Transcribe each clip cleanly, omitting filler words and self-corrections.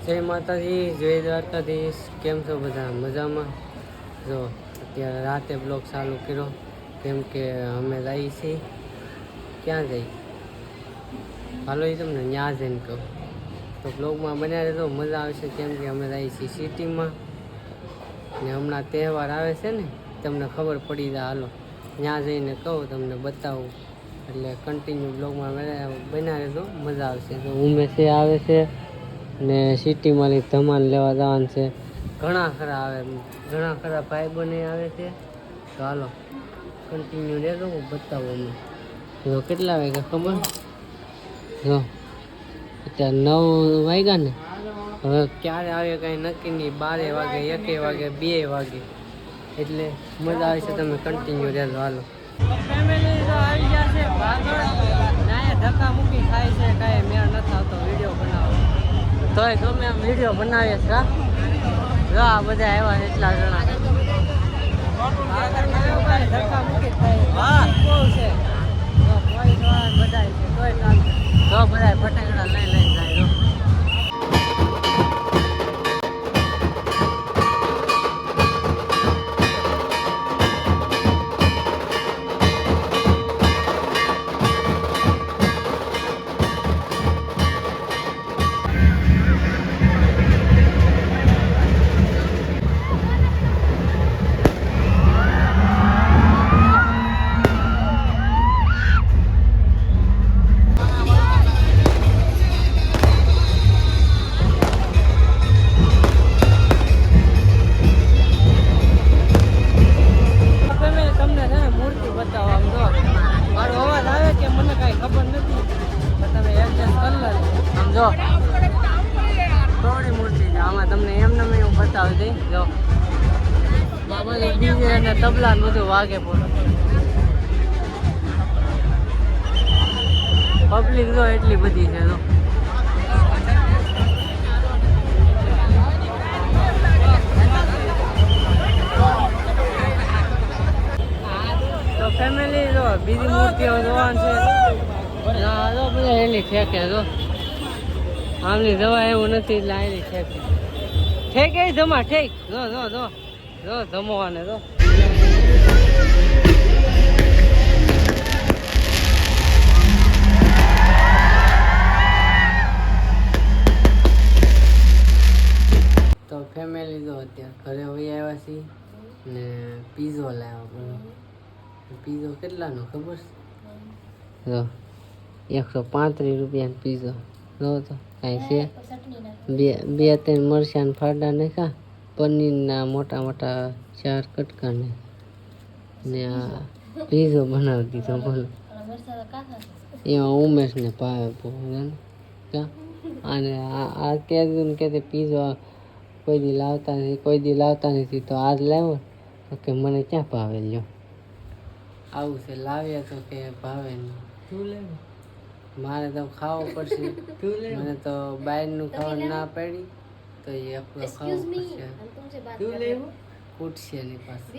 જય માતાજી, જય દ્વારકાધીશ. કેમ છો બધા? મજામાં? જો અત્યારે રાતે બ્લોગ ચાલુ કર્યો કેમ કે અમે જઈએ છીએ. ક્યાં જઈએ હાલો એ તમને ન્યા જઈને કહું. તો બ્લોગમાં બન્યા રહેજો, મજા આવશે. કેમ કે અમે જઈએ છીએ સિટીમાં ને હમણાં તહેવાર આવે છે ને, તમને ખબર પડી જાય. હાલો ત્યાં જઈને કહું, તમને બતાવું. એટલે કન્ટિન્યુ બ્લોગમાં બન્યા રહેજો, મજા આવશે. તો ઉમેશ આવે છે ને સિટીમાં ધમાન લેવા જવાનું છે. ઘણા ખરા આવે, ઘણા ખરા ભાઈ બને આવે છે. તો હાલો કન્ટિન્યુ રહેજો, હું બતાવું. અમે જો કેટલા વાગ્યા ખબર? જો અત્યારે 9 વાગ્યા ને. હવે ક્યારે આવે કાંઈ નક્કી નહીં. 12 વાગે, 1 વાગે, 2 વાગે. એટલે મજા આવે છે. તમે કન્ટિન્યુ રહેજો. હાલો ફેમિલી તો આવી ગયા છે. ધક્કા મૂકી થાય છે, કાંઈ મેળ નથી આવતો વિડીયો બનાવો. તોય ગમે આમ વિડીયો બનાવીએ છે. જો આ બધા આવ્યા એટલા જણા. ધક્કા મૂકી થાય બહુ છે. બધા છે તોય ચાલશે. જો બધા ફટાકડા લઈ જાય. થોડી મૂર્તિ છે આમાં, તમને એમને હું બતાવી દઈ. જો બાબા ડીજે અને તબલા ને બધું વાગે પૂરો. પબ્લિક જો એટલી બધી છે. જો તો ફેમિલી જો બીજી મૂર્તિઓ જોવાનું છે. જો બધા એની ફેંકે. જો આમની દવા એવું નથી એટલે આની ફેંકે. ઠેક એ જમા ઠેક. જો જો જો જો જમવાને જો. તો ફેમિલી જો અત્યારે ઘરે વહી આવ્યા છીએ ને પીઝો લાવ્યા. પીઝો કેટલાનો ખબર છે? જો 135 રૂપિયાનો પીઝો. જો તો કાંઈ છે 2-3 મરચાં ફાડા નાખ્યા, પનીરના મોટા મોટા 4 કટકા ને આ પીઝો બનાવી દીધો. બોલો એમાં ઉમેશને ભાવે બહુ. અને આ કહેતું ને કે પીઝો કોઈ દી લાવતા નથી તો આજ લાવ્યો તો કે મને ક્યાં ભાવે. લ્યો આવું છે. લાવ્યા તો કે ભાવે નહીં. શું લેવું? મારે તો ખાવું પડશે. મને તો બહારનું ખાવાનું ના પડી તો એ આપણું ખાવું પડશે. પૂછશે એની પાસે.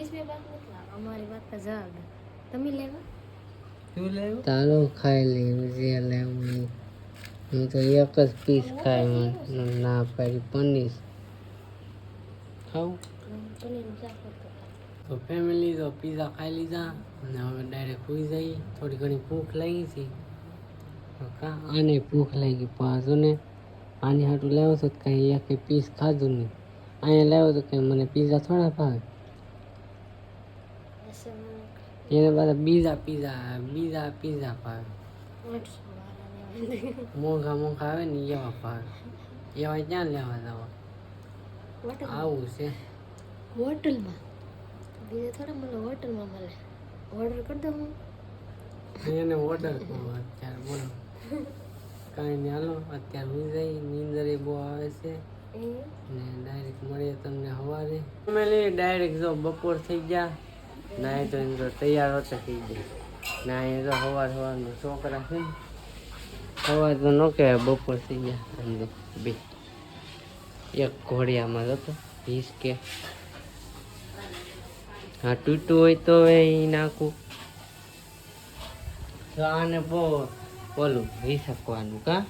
તારો ખાઈ લેવું જે લેવું. હું તો એક જ પીસ ખાય. ના પાડી પનીર ખાવું. તો ફેમિલી તો પીઝા ખાઈ લીધા અને હવે ડાયરેક્ટ સુઈ જઈએ. થોડી ઘણી ભૂખ લાગી છે. આને ભૂખ લાગી પાછો ને આની હાટું લાવ્યો તો કાંઈ એક પીસ ખાધું નહીં. અહીંયા લાવ્યો તો કંઈ મને પીઝા થોડા ભાવે. એને બધા બીજા પીઝા ભાવે. મોંઘા આવે ને એવા ભાવે. એવા ક્યાં લેવા જવા? આવું છે હોટલમાં. બીજા થોડા મને હોટલમાં મળે. ઓર્ડર કરી દઉં હું. એને ઓર્ડર કરો અત્યારે. બોલો કાંઈ નહીં. હાલો અત્યારે હું જઈ. નીંદર એ બહુ આવે છે ને ડાયરેક્ટ મળીએ તમને સવારે. ફેમિલી ડાયરેક્ટ જો બપોર થઈ ગયા. નાય તો એમ તો તૈયાર હોતા થઈ ગયા. ના એ તો સવારનો છોકરા છે ને. સવાર તો ન કહેવાય, બપોર થઈ ગયા. અંદર બે એક ઘોડિયામાં જતો હિસકે. હા તૂટું હોય તો એ નાખું. તો આને બહુ ઓલું હિસકવાનું કા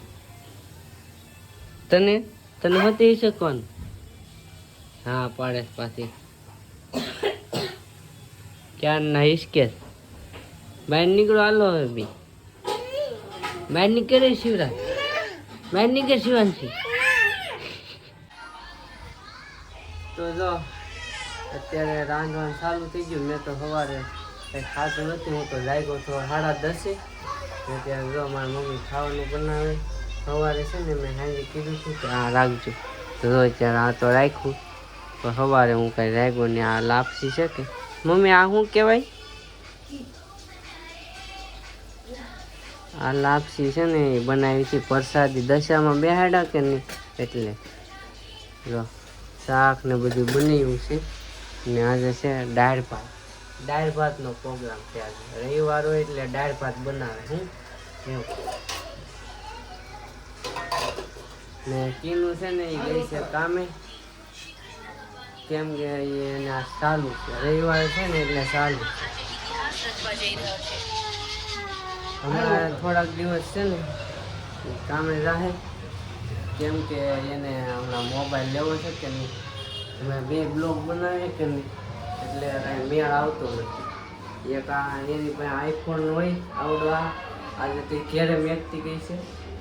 તને તને બતાવી શકવાનું હા પાડે છે પાછી ક્યાં ના હિસકે બહાર નીકળો હાલો હવે બી બહાર નીકળે શિવરાજ બહાર નીકળે શિવાંશી તો જો અત્યારે રાંધવાનું ચાલુ થઈ ગયું મેં તો સવારે કંઈ ખાતું નથી હું તો જાગ્યો તો 10:30 ને ત્યારે જો મારી મમ્મી ખાવાનું બનાવે સવારે છે ને મેં સાંજે કીધું હતું કે આ રાખજો તો જો અત્યારે આ તો રાખ્યું તો સવારે હું કંઈ રાખ્યો ને આ લાપસી છે કે મમ્મી આ શું કહેવાય આ લાપસી છે ને એ બનાવી હતી પ્રસાદી દશામાં બેહાડ્યા કે નહીં એટલે જો શાક ને બધું બનાવ્યું છે ને આજે છે દાળ ભાતનો પ્રોગ્રામ છે આજે રવિવાર હોય એટલે દાળ ભાત બનાવે હું એવું ને કીનું છે ને એ ગઈ છે કામે કેમ કે એને આ ચાલુ છે રવિવાર છે ને એટલે ચાલુ હમણાં થોડાક દિવસ છે ને કામે રહે કેમ કે એને હમણાં મોબાઈલ લેવો છે કે નહીં અમે 2 બ્લોગ બનાવીએ કે નહીં એટલે કાંઈ મેળ આવતો નથી એક આ એની પાસે આઈફોન હોય આવડો આજે તે ઘેરે મેકતી ગઈ છે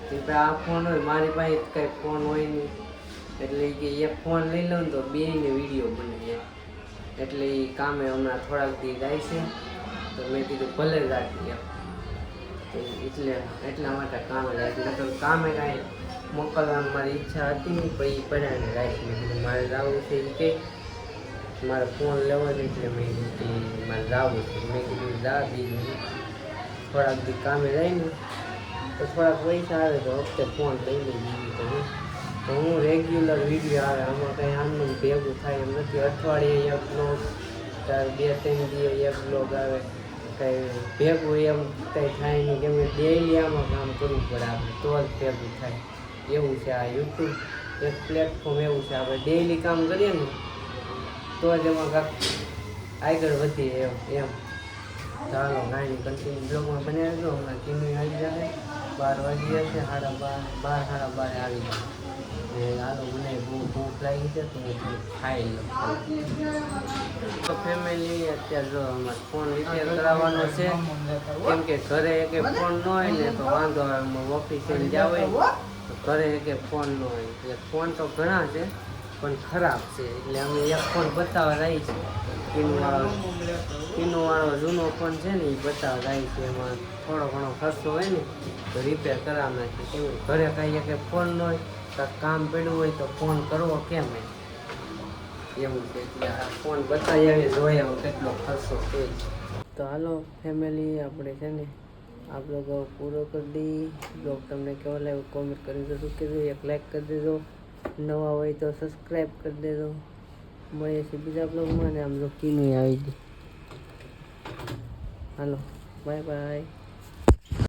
તે પાસે આ ફોન હોય મારી પાસે કંઈ ફોન હોય નહીં એટલે કે એક ફોન લઈ લઉં ને તો 2ને વિડીયો બનાવીએ એટલે એ કામે હમણાં થોડાક દી જાય છે તો મેં કીધું ભલે રાખી એટલા માટે કામે જાય એટલે તો કામે કાંઈ મોકલવાની મારી ઈચ્છા હતી નહીં પણ એ પડાને રાખી મેં મારે જવું છે એ કે મારે ફોન લેવો છે એટલે મેં કીધું મારે જવું છે મેં કીધું જા બીજું થોડાક દી કામે જાય ને તો થોડાક પૈસા આવે તો વખતે ફોન લઈ લઈ બીજું તો હું રેગ્યુલર વિડીયો આવે આમાં કંઈ આનંદ ભેગું થાય એમ નથી અઠવાડિયે એક બ્લોગ 2-3 દિવસ એક બ્લોગ આવે કંઈ ભેગું એમ કંઈ થાય નહીં કેમ કે ડેઈલી આમાં કામ કરવું પડે આપણે તો જ ભેગું થાય એવું છે આ યુટ્યુબ એક પ્લેટફોર્મ એવું છે આપણે ડેઈલી કામ કરીએ ને તો જ એમાં કાંઈક આગળ વધીએ એમ ચાલો ગાયની કન્ટિન્યુ બ્લોગમાં બન્યા રહેજો હમણાં કિમી આવી જાય 12 વાગી જશે 12:30 આવી જાય ને ચાલો મને બહુ ભૂખ લાગી છે તો હું ખાઈ લઉં તો ફેમિલી અત્યારે જો અમારે ફોન રિપેર કરાવવાનો છે કેમ કે ઘરે એક ફોન ન હોય ને તો વાંધો આવે ઓફિસે જાવ તો ઘરે એક ફોન ન હોય એટલે ફોન તો ઘણા છે પણ ખરાબ છે એટલે અમે એક ફોન બતાવવા રહી છે પીનોવાળો જૂનો ફોન છે ને એ બતાવવા રહી છે એમાં થોડો ઘણો ખર્ચો હોય ને તો રિપેર કરાવી નાખીએ કેમ ઘરે કાંઈ એક ફોન ન હોય તો કામ પડ્યું હોય તો ફોન કરવો કેમ એવું છે એટલે આ ફોન બતાવી આવીએ જોઈએ કેટલો ખર્ચો છે તો હાલો ફેમિલી આપણે છે ને આ બ્લોગ પૂરો કરી દઈએ બ્લોગ તમને કેવો લાગ્યો કોમેન્ટ કરી જરૂર કહેજો એક લાઈક કરી દેજો નવા હોય તો સબસ્ક્રાઈબ કરી દેજો મળીએ છીએ બીજા બ્લોગમાં ને આમ જો કીનું આવી ગઈ હાલો બાય બાય